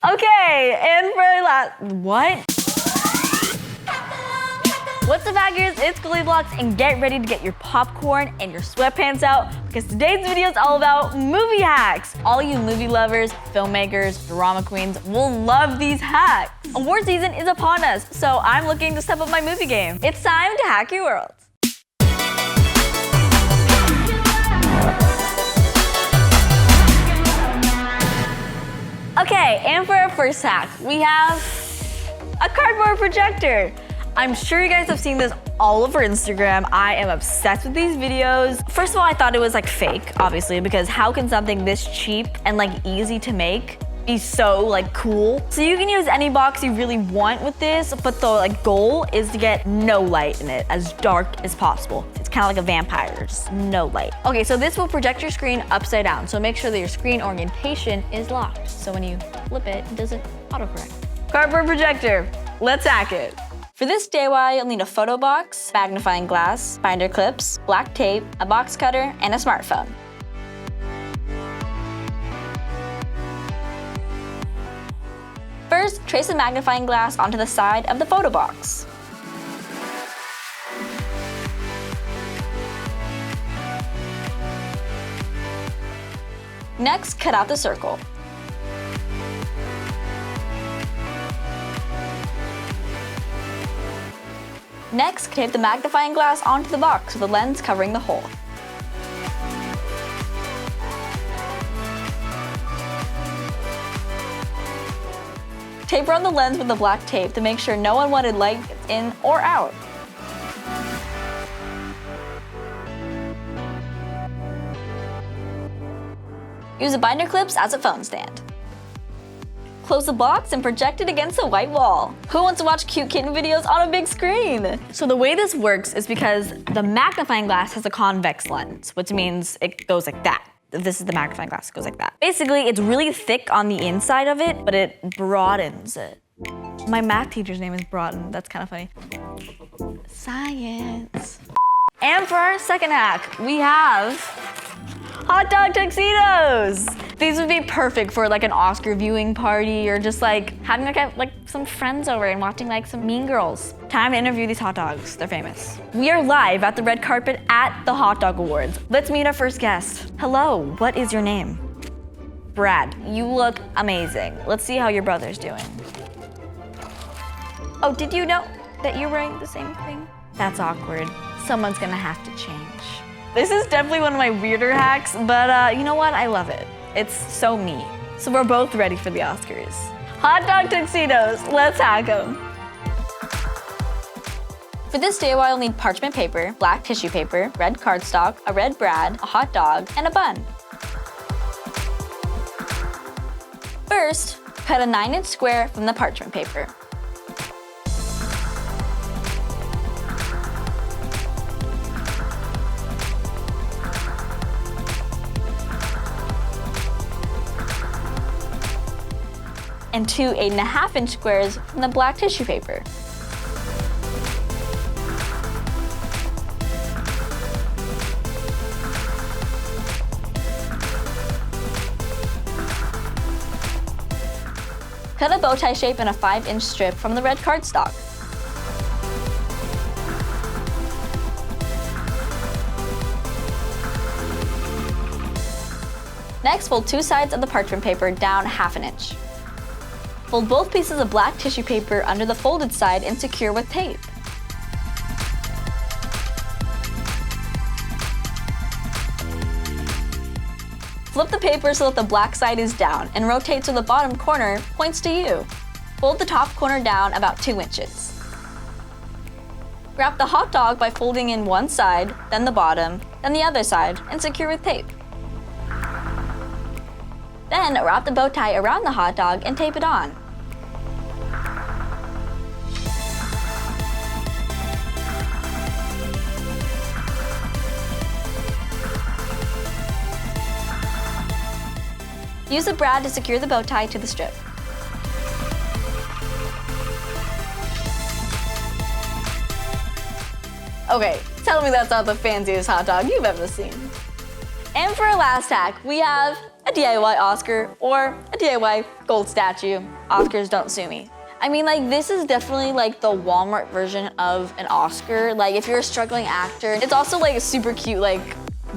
Okay, and for last, what? What's up, hackers? It's GoldieBlox, and get ready to get your popcorn and your sweatpants out because today's video is all about movie hacks. All you movie lovers, filmmakers, drama queens will love these hacks. Award season is upon us, so I'm looking to step up my movie game. It's time to hack your world. Okay, and for our first hack, we have a cardboard projector. I'm sure you guys have seen this all over Instagram. I am obsessed with these videos. First of all, I thought it was like fake, obviously, because how can something this cheap and like easy to make be so like cool? So you can use any box you really want with this, but the like goal is to get no light in it, as dark as possible. It's kind of like a vampire's, no light. Okay, so this will project your screen upside down, so make sure that your screen orientation is locked. So when you flip it, it doesn't autocorrect. Cardboard projector, let's hack it. For this DIY, you'll need a photo box, magnifying glass, binder clips, black tape, a box cutter, and a smartphone. First, trace a magnifying glass onto the side of the photo box. Next, cut out the circle. Next, tape the magnifying glass onto the box with the lens covering the hole. Tape around the lens with the black tape to make sure no unwanted light gets in or out. Use the binder clips as a phone stand. Close the box and project it against a white wall. Who wants to watch cute kitten videos on a big screen? So the way this works is because the magnifying glass has a convex lens, which means it goes like that. If this is the magnifying glass, it goes like that. Basically, it's really thick on the inside of it, but it broadens it. My math teacher's name is Broughton. That's kind of funny. Science. And for our second hack, we have hot dog tuxedos. These would be perfect for like an Oscar viewing party or just like having like some friends over and watching like some Mean Girls. Time to interview these hot dogs. They're famous. We are live at the red carpet at the Hot Dog Awards. Let's meet our first guest. Hello, what is your name? Brad. You look amazing. Let's see how your brother's doing. Oh, did you know that you're wearing the same thing? That's awkward. Someone's gonna have to change. This is definitely one of my weirder hacks, but you know what? I love it. It's so me. So we're both ready for the Oscars. Hot dog tuxedos, let's hack them. For this DIY, you'll need parchment paper, black tissue paper, red cardstock, a red brad, a hot dog, and a bun. First, cut a 9-inch square from the parchment paper. And 2 8.5-inch squares from the black tissue paper. Cut a bow tie shape in a 5-inch strip from the red cardstock. Next, fold 2 sides of the parchment paper down 1/2 inch. Fold both pieces of black tissue paper under the folded side and secure with tape. Flip the paper so that the black side is down and rotate so the bottom corner points to you. Fold the top corner down about 2 inches. Wrap the hot dog by folding in one side, then the bottom, then the other side, and secure with tape. Then wrap the bow tie around the hot dog and tape it on. Use a brad to secure the bow tie to the strip. Okay, tell me that's not the fanciest hot dog you've ever seen. And for our last hack, we have a DIY Oscar or a DIY gold statue. Oscars, don't sue me. I mean, like, this is definitely like the Walmart version of an Oscar. Like, if you're a struggling actor, it's also like a super cute, like,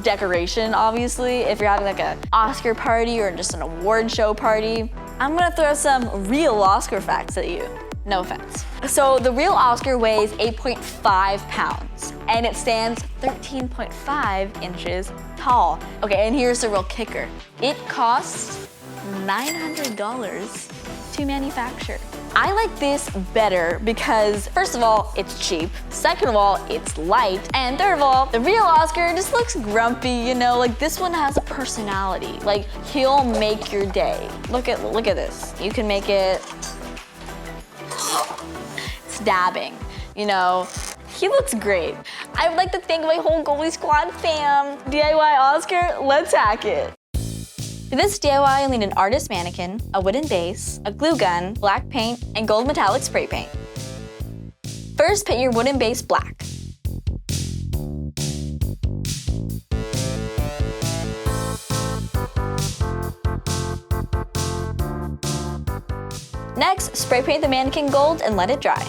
decoration, obviously. If you're having like an Oscar party or just an award show party. I'm gonna throw some real Oscar facts at you. No offense. So the real Oscar weighs 8.5 pounds and it stands 13.5 inches tall. Okay, and here's the real kicker. It costs $900 to manufacture. I like this better because, first of all, it's cheap. Second of all, it's light. And third of all, the real Oscar just looks grumpy, you know? Like, this one has a personality. Like, he'll make your day. Look at this. You can make it stabbing, you know? He looks great. I would like to thank my whole Goldie Squad fam. DIY Oscar, let's hack it. For this DIY, you'll need an artist mannequin, a wooden base, a glue gun, black paint, and gold metallic spray paint. First, paint your wooden base black. Next, spray paint the mannequin gold and let it dry.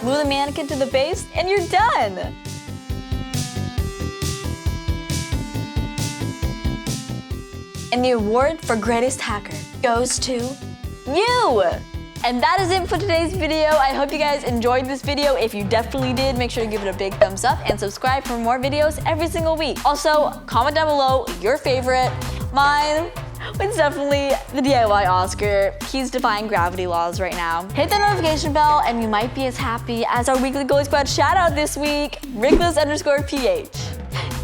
Glue the mannequin to the base and you're done! And the award for greatest hacker goes to you! And that is it for today's video. I hope you guys enjoyed this video. If you definitely did, make sure to give it a big thumbs up and subscribe for more videos every single week. Also, comment down below your favorite. Mine was definitely the DIY Oscar. He's defying gravity laws right now. Hit the notification bell and you might be as happy as our weekly Goldie Squad shout out this week, Rigless_PH.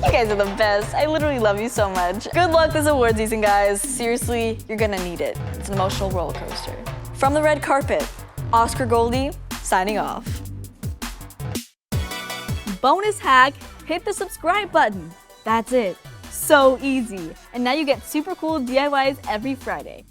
You guys are the best. I literally love you so much. Good luck this award season, guys. Seriously, you're gonna need it. It's an emotional roller coaster. From the red carpet, Oscar Goldie, signing off. Bonus hack, hit the subscribe button. That's it. So easy. And now you get super cool DIYs every Friday.